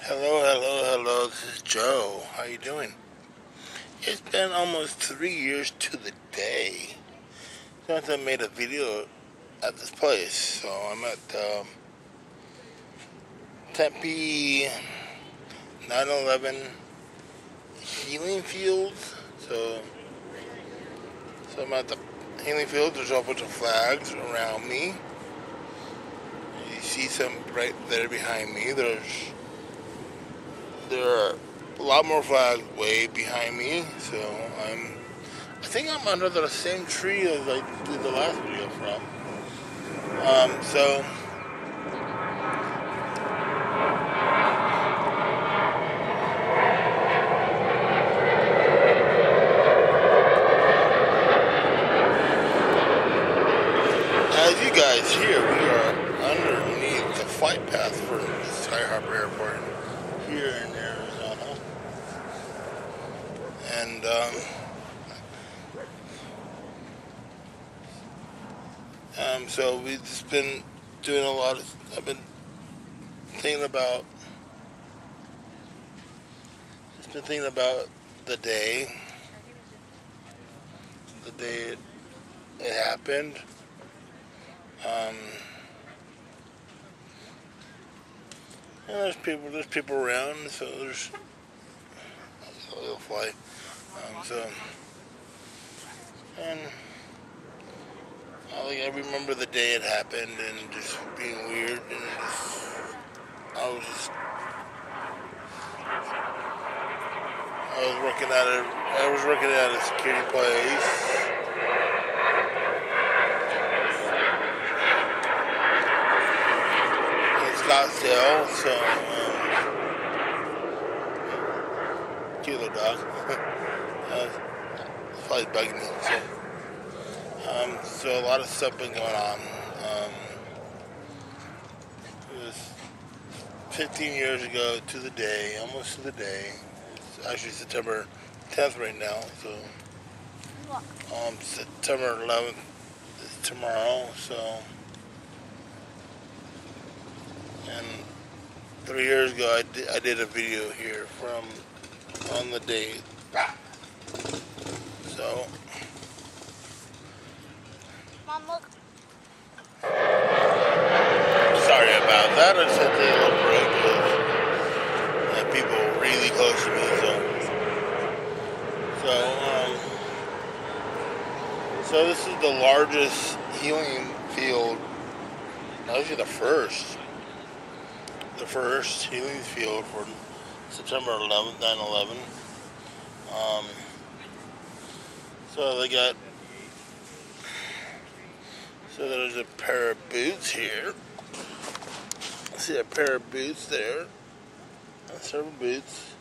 Hello, hello, hello. This is Joe. How you doing? It's been almost 3 years to the day since I made a video at this place. So I'm at Tempe 9/11 Healing Fields. So I'm at the Healing Fields. There's a whole bunch of flags around me. You see some right there behind me. There are a lot more flags way behind me. So I think I'm under the same tree as I did the last video from. So as you guys hear, we are underneath the flight path for Sky Harbor Airport here in Arizona, and so we've just been doing a lot of. I've been thinking about, the day, it happened. Um, and there's people around, so there's a little flight. And I remember the day it happened and just being weird and I was just I was working at a security place in Scottsdale, so killer dog. uh, it's probably bugging me. So a lot of stuff been going on. It was 15 years ago to the day, almost to the day. It's actually September 10th right now, so September 11th is tomorrow, so, and 3 years ago I did a video here on the date, so. Mom, look. Sorry about that. I just had to take a little break because I have people really close to me. So this is the largest healing field. Actually, the first healing field for September 11th, 9/11. So they got. So there's a pair of boots here. I see a pair of boots there. Several boots.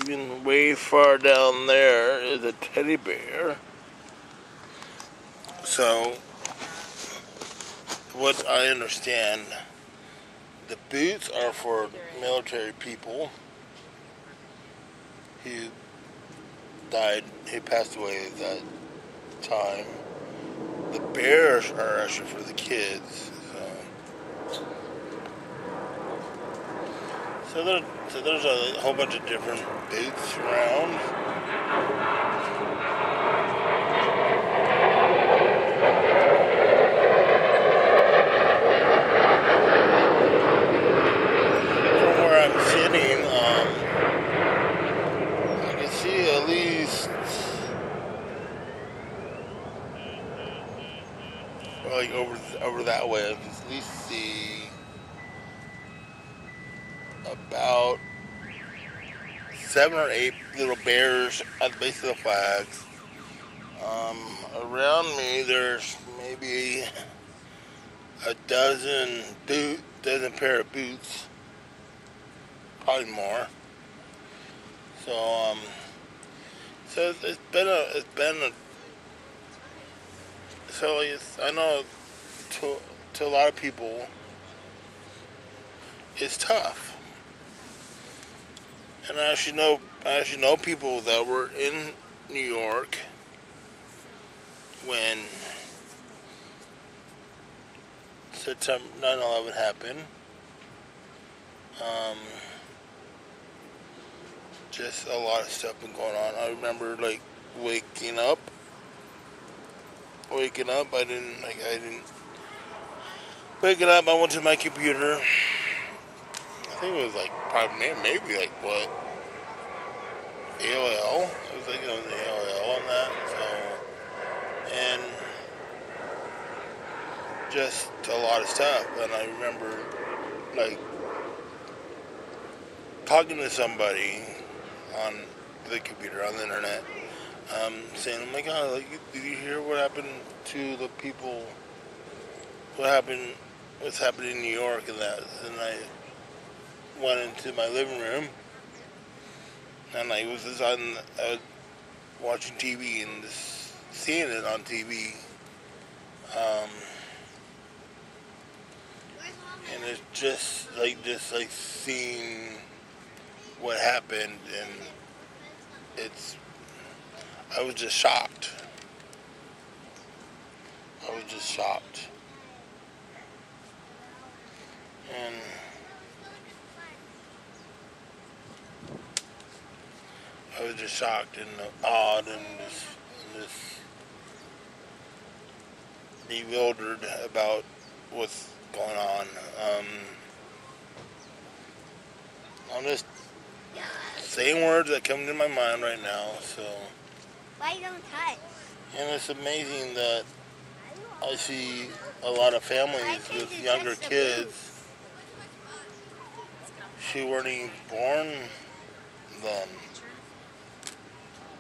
Even way far down there is a teddy bear. So, what I understand, the boots are for military people who who passed away at that time. The bears are actually for the kids. So there's a whole bunch of different boots around. From where I'm sitting, I can see at least like over that way. I can at least see about 7 or 8 little bears at the base of the flags. Around me, there's maybe a dozen pair of boots, probably more. So, so it's been a. So I know to a lot of people, it's tough. And I actually know people that were in New York when September 9/11 happened, Um, just a lot of stuff been going on. I remember like waking up. I didn't waking up. I went to my computer. I think it was like probably maybe like what AOL. I was thinking it was AOL on that. So and just a lot of stuff. And I remember like talking to somebody on the computer on the internet, saying, "Oh my God, like, did you hear what happened to the people? What happened? What's happening in New York and that?" And I went into my living room, and I was just watching TV and just seeing it on TV, um, and it's just like seeing what happened, and it's. I was just shocked. I was just shocked, and I was just shocked and awed and just bewildered about what's going on. I'm just saying words that come to my mind right now. So, why you don't touch? and it's amazing that I see a lot of families with younger kids who weren't even born then.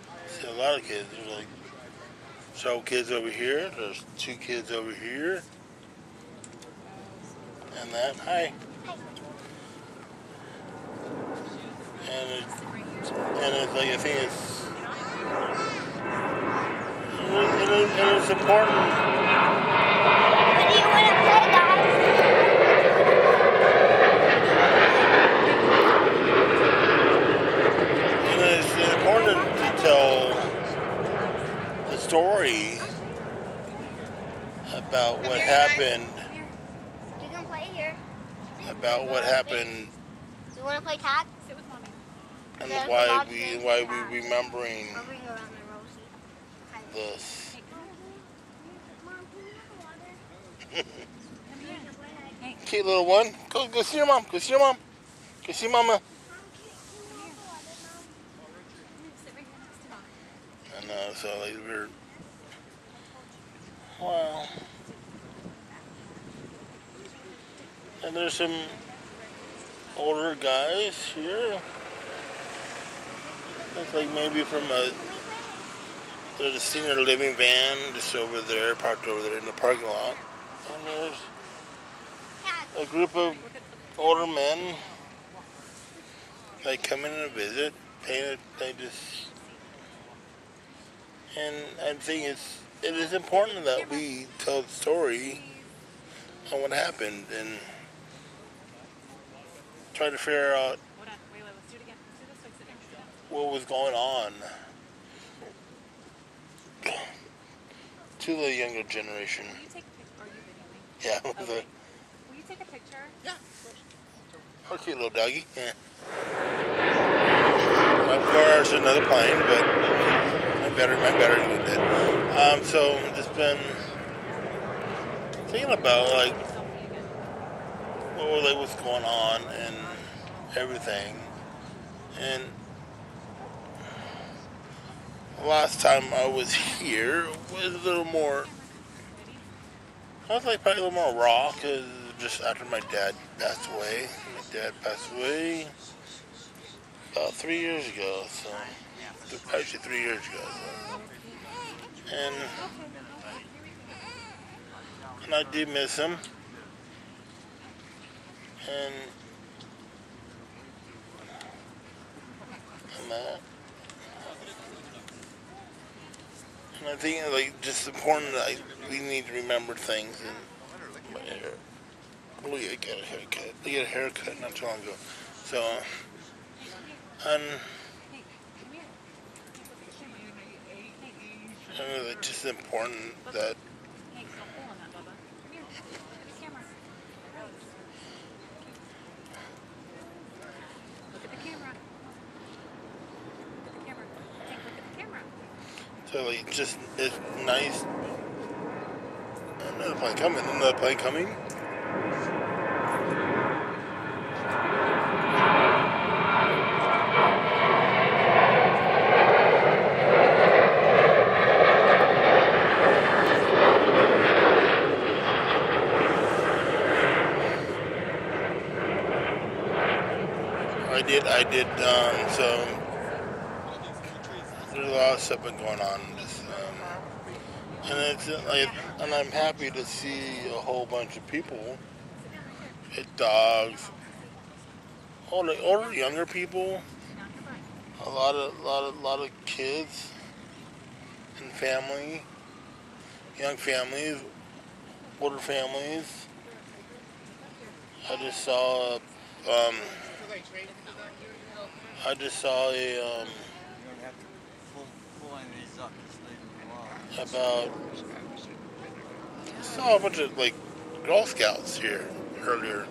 I see a lot of kids. There's like several kids over here. There's 2 kids over here. And that, hi. And it's like, I think it's important. What do you want to play, guys? And it's important to tell the story about what happened. You can play here. About what happened. Do you want to play tag? And why we remembering I'll bring around my Rosie. this. Okay, little one, go see your mom. Go see your mom. Go see mama. And so like we're wow. And there's some older guys here. Looks like maybe from there's a senior living van just over there, parked over there in the parking lot. And there's a group of older men. They come in and visit. And I think it is important that we tell the story on what happened and try to figure out what was going on to the younger generation. Yeah. Okay. Will you take a picture? Yeah. Okay, little doggy. Yeah. Of course, another plane, but my battery went dead. So just been thinking about like what's going on and everything. And last time I was here was a little more. I was like probably a little more raw because just after my dad passed away. My dad passed away about 3 years ago, so actually 3 years ago. So. And I do miss him. And that. And I think like just important that we need to remember things and my hair. Oh yeah, I got a haircut. I got a haircut not too long ago. So and it's just important that So like, it's nice. Another plane coming. Another plane coming. I did, so there's a lot of stuff been going on. And I'm happy to see a whole bunch of people, dogs, older, younger people, a lot of kids and family, young families, older families. I just saw a bunch of like Girl Scouts here earlier,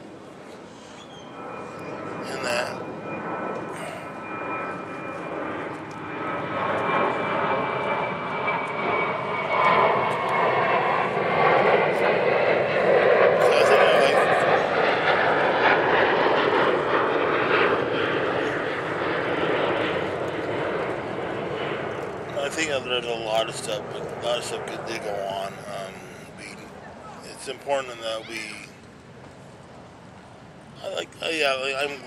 and that. I think there's a lot of stuff good to go on. It's important that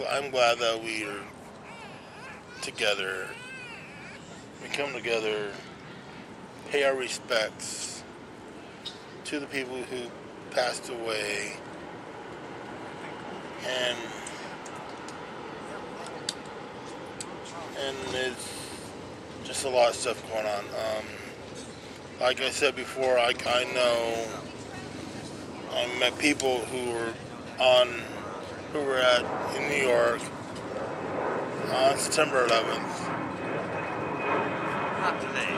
I'm glad that we are together. We come together, pay our respects to the people who passed away, and it's just a lot of stuff going on. Like I said before, I know I met people who were in New York on September 11th. Not today.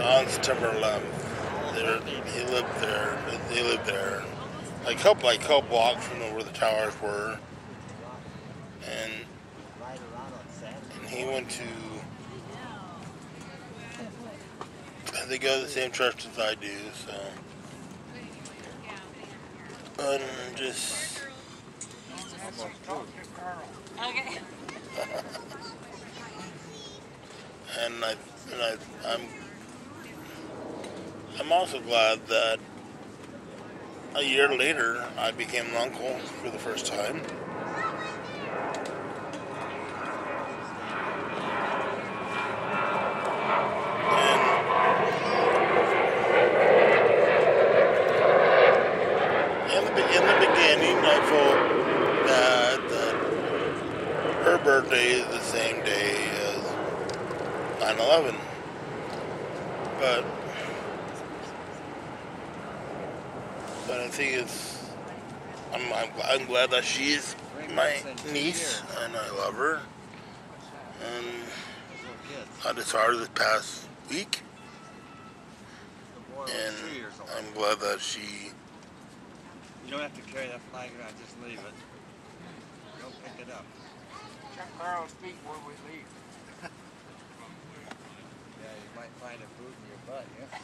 On September 11th, they lived there, like a couple blocks from where the towers were, and he went to. They go to the same church as I do, so and just. Okay. And I'm also glad that a year later I became an uncle for the first time. And in the beginning, I felt that her birthday is the same day as 9/11, but I think I'm glad that she's my niece and I love her, and I just saw her this past week, and I'm glad that she. You don't have to carry that flag around, just leave it. Don't pick it up. Check Carl's feet where we leave. Yeah, you might find a boot in your butt, yeah?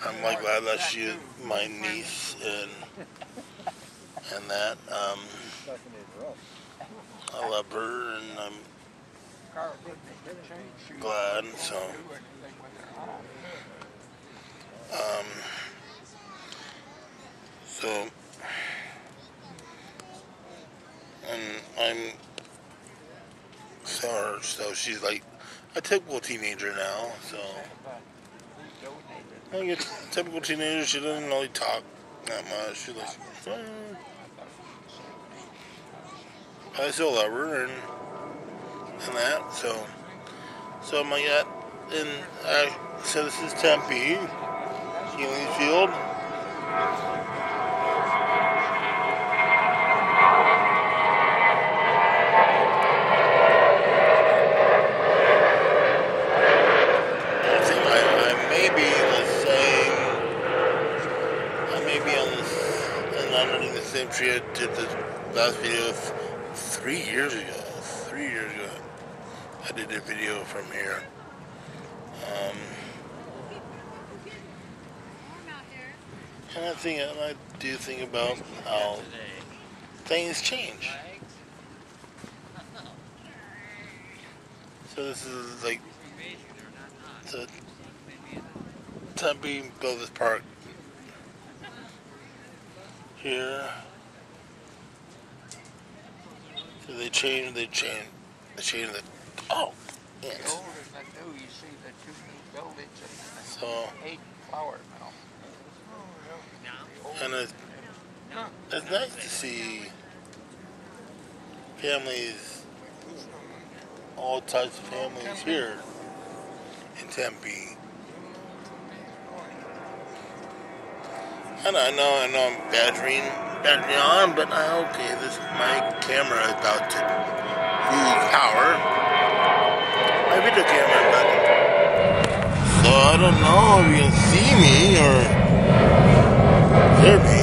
I'm like glad that she is my niece and that I love her and I'm Carl didn't change. glad, so and I'm sorry, so she's like a typical teenager now, so I think it's a typical teenager. She doesn't really talk that much. She's like, I still love her and that. So I'm like that. And so this is Tempe, Healing Field. I think I may be the same Country. I did the last video 3 years ago. 3 years ago, I did a video from here. And I do think about how things change. So this is like the Tempe built this park here. So they changed the oh yes. The older than new, you see the two new buildings and So 8 flower mill. and it's nice to see families, all types of families here in Tempe. And I know I'm badgering on, but okay, my camera is about to lose power. My video camera is about to. So I don't know if you can see me or hear me.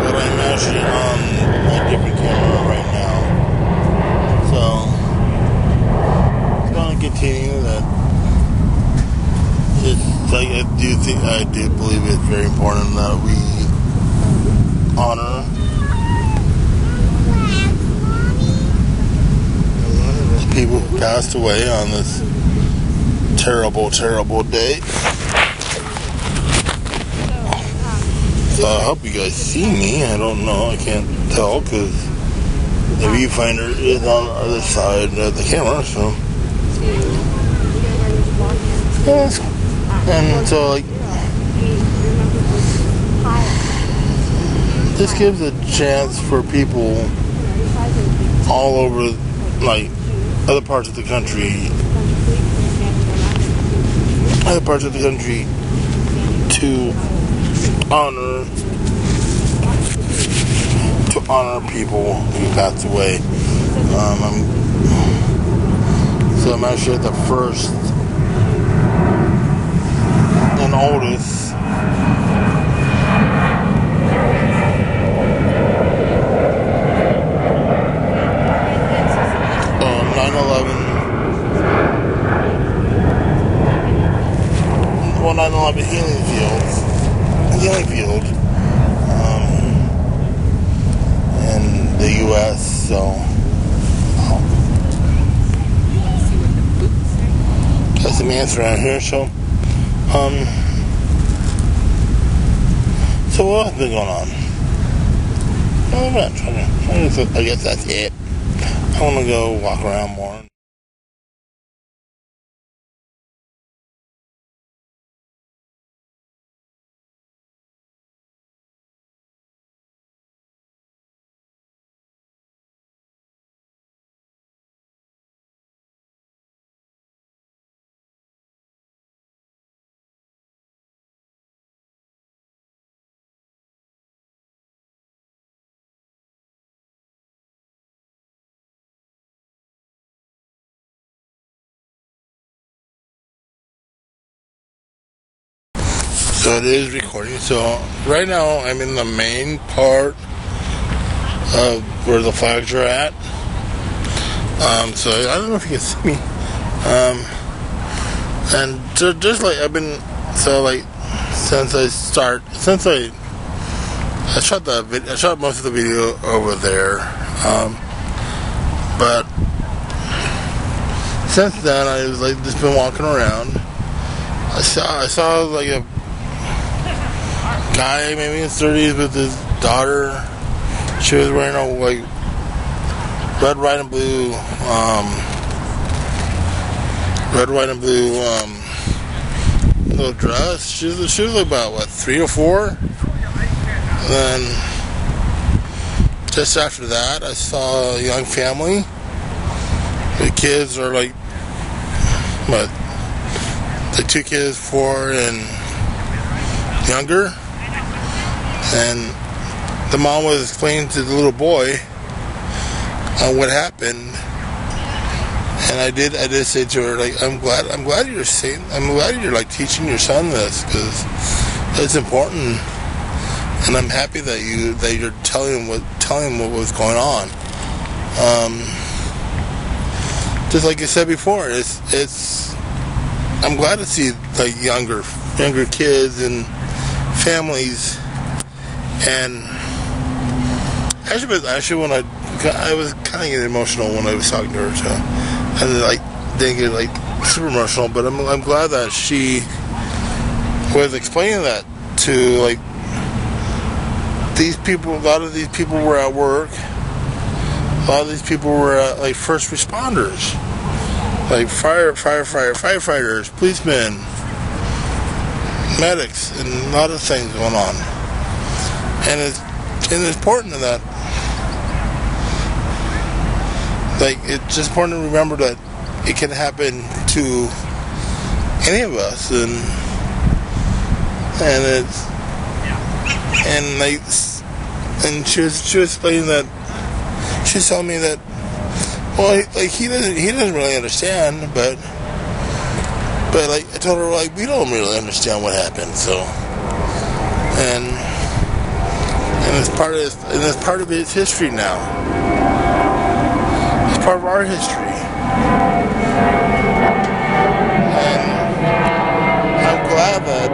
But I'm actually on a different camera right now. So it's going to continue that. It's like I do believe it's very important that we honor the people who passed away on this terrible, terrible day. So I hope you guys see me. I don't know. I can't tell because the viewfinder is on the other side of the camera. So. Yes. And so, like, this gives a chance for people all over, like, other parts of the country to honor people who passed away. So I'm actually at the first and oldest well, 9/11 healing field in the U.S. So got some answer around here. So what else has been going on? I guess that's it. I want to go walk around more. So it is recording. So right now I'm in the main part of where the flags are at. So I don't know if you can see me. And just like I've been, so like since I shot most of the video over there. But since then I was like just been walking around. I saw like a guy maybe in his 30s with his daughter. She was wearing a like red, white, and blue little dress. She was about what, 3 or 4. And then just after that I saw a young family. The kids are like what, the 2 kids, 4 and younger, and the mom was explaining to the little boy what happened, and I did say to her, like, I'm glad you're like teaching your son this, because it's important, and I'm happy that you're telling what was going on. Just like you said before, it's I'm glad to see like younger kids and families, and actually when I was kind of getting emotional when I was talking to her, so and like didn't get like super emotional, but I'm glad that she was explaining that to like these people. A lot of these people were at work. A lot of these people were like first responders, like firefighters, policemen, medics, and a lot of things going on. And it's important that, like, it's just important to remember that it can happen to any of us, and she was explaining that. She's telling me that, well, like he doesn't really understand, but like I told her, like, we don't really understand what happened, so and it's part of his history now. It's part of our history, and I'm glad that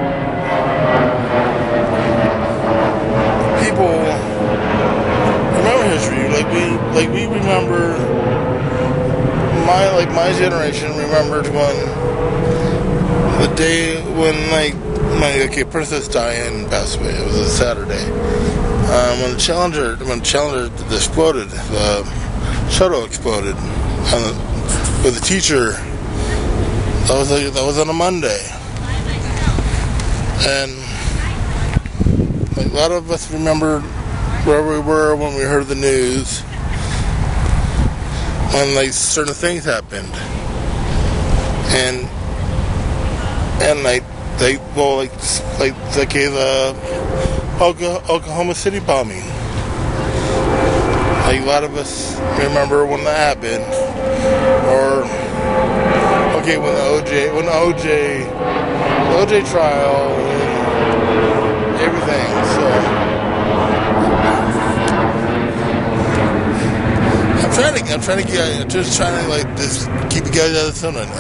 people remember history. Like we remember, my generation remembered when the day when my Princess Diana passed away. It was a Saturday. When the Challenger exploded, the shuttle exploded, with the teacher. That was on a Monday, and like, a lot of us remember where we were when we heard the news, when like certain things happened, and like the Oklahoma City bombing. Like a lot of us remember when that happened, or when the OJ trial and everything. So. I'm trying to like just keep you guys out of the sun right now.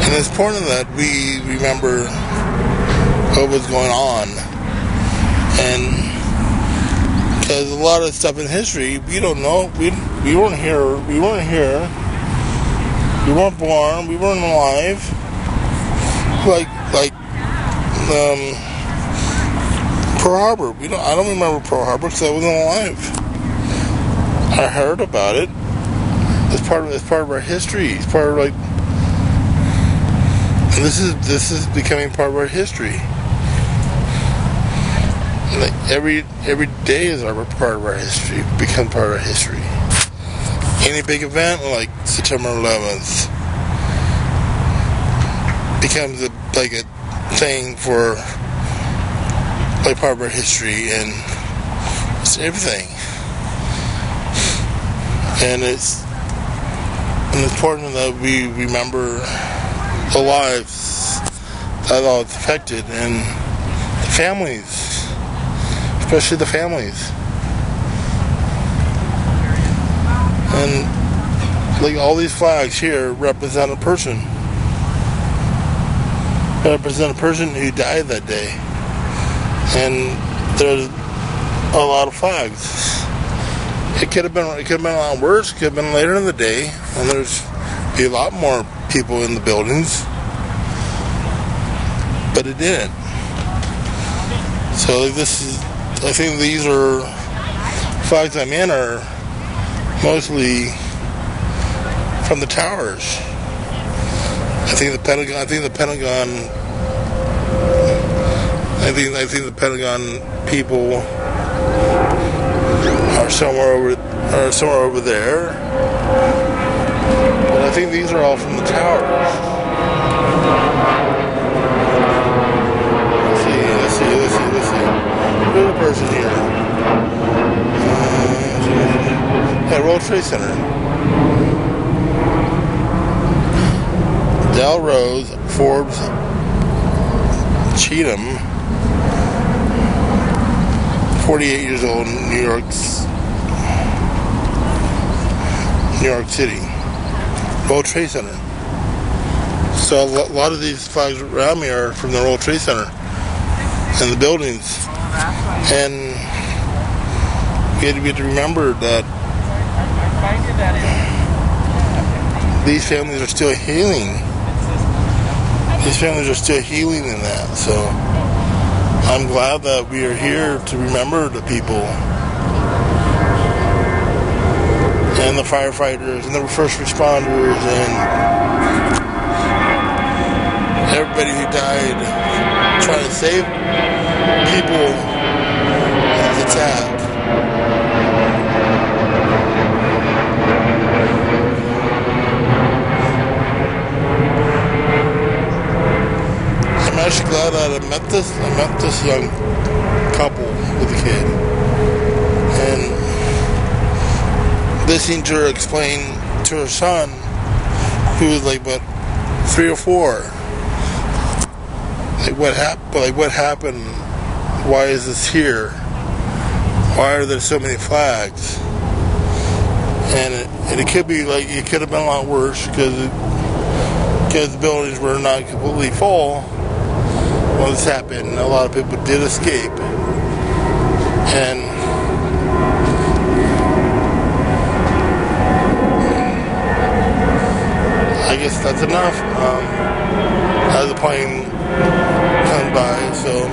And it's important that we remember what was going on, and because a lot of stuff in history we don't know. We weren't here. We weren't born. We weren't alive. Like Pearl Harbor. I don't remember Pearl Harbor because I wasn't alive. I heard about it. It's part of our history. It's part of and this is becoming part of our history. Like every day is part of our history. Becomes part of our history. Any big event like September 11th becomes a thing for like part of our history, and it's everything. And it's important that we remember the lives that all it's affected, and the families, especially the families. And like all these flags here represent a person. They represent a person who died that day. And there's a lot of flags. It could have been a lot worse. It could have been later in the day, and there's be a lot more people in the buildings, but it didn't. So I think these are flags I'm in are mostly from the towers. I think the Pentagon people are somewhere over there. But I think these are all from the towers. Let's see. There's a person here. World Trade Center. Del Rose, Forbes, Cheatham, 48 years old, New York City, World Trade Center. So a lot of these flags around me are from the World Trade Center and the buildings. And we have to remember that these families are still healing. These families are still healing in that. So I'm glad that we are here to remember the people and the firefighters and the first responders and everybody who died trying to save people in this attack. I'm actually glad that I met this young couple with a kid, and listening to her explain to her son, who was like what 3 or 4, what happened? Why is this here? Why are there so many flags? And it could be like it could have been a lot worse because the buildings were not completely full when this happened. A lot of people did escape, and I guess that's enough. As the plane comes by, so.